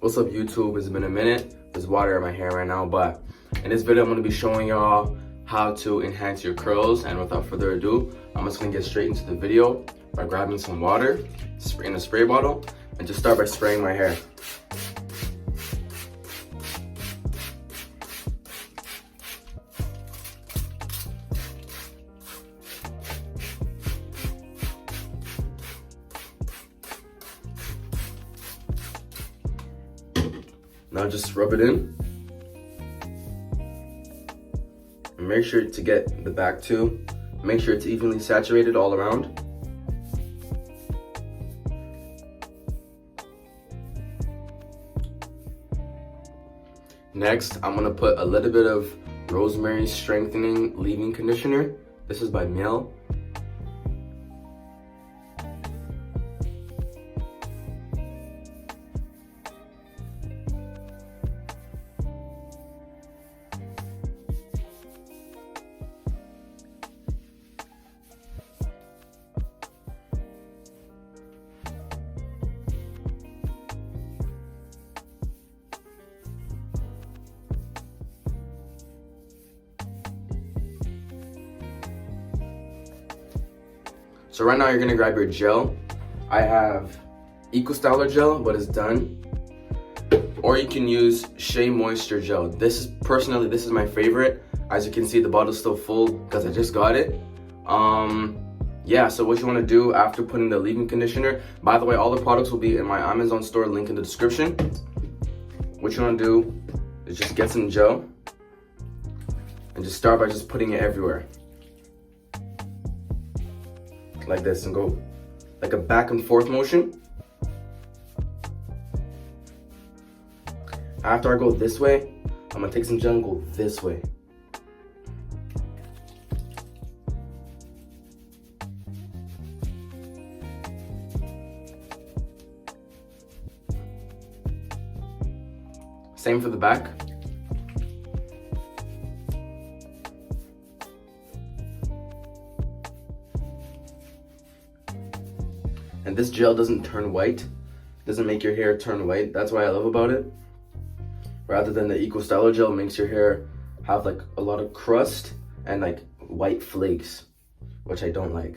What's up YouTube? It's been a minute. There's water in my hair right now, but in this video I'm going to be showing y'all how to enhance your curls. And without further ado, I'm just going to get straight into the video by grabbing some water in a spray bottle and just start by spraying my hair. Now just rub it in. And make sure to get the back too. Make sure it's evenly saturated all around. Next, I'm gonna put a little bit of Rosemary Strengthening Leave-In Conditioner. This is by Miel. So right now you're gonna grab your gel. I have Eco Styler gel, but it's done. Or you can use Shea Moisture Gel. This is my favorite. As you can see, the bottle's still full because I just got it. Yeah, so what you wanna do after putting the leave-in conditioner, by the way, all the products will be in my Amazon store, link in the description. What you wanna do is just get some gel and just start by just putting it everywhere. Like this, and go like a back and forth motion. After I go this way, I'm gonna take some gel and go this way. Same for the back. And this gel doesn't turn white, doesn't make your hair turn white. That's what I love about it. Rather than the Eco Styler gel makes your hair have like a lot of crust and like white flakes, which I don't like.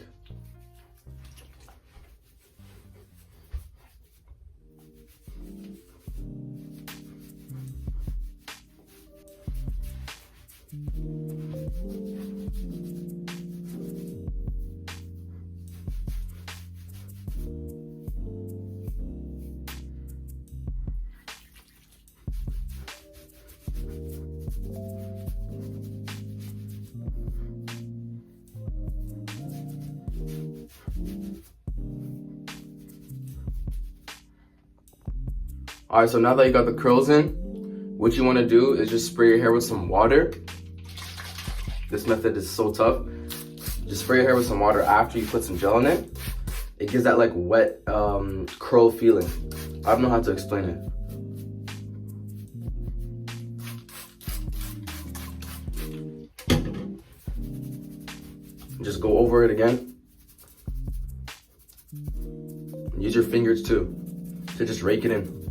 Alright, so now that you got the curls in, what you want to do is just spray your hair with some water. This method is so tough. Just spray your hair with some water after you put some gel in it. It gives that like wet curl feeling. I don't know how to explain it. Just go over it again. Use your fingers too to just rake it in.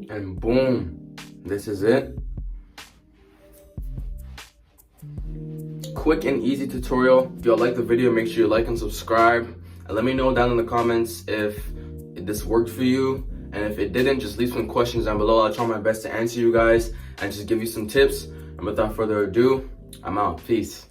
And boom, this is it. Quick and easy tutorial. If y'all like the video, make sure you like and subscribe. And let me know down in the comments if this worked for you. And if it didn't, just leave some questions down below. I'll try my best to answer you guys and just give you some tips. And without further ado, I'm out. Peace.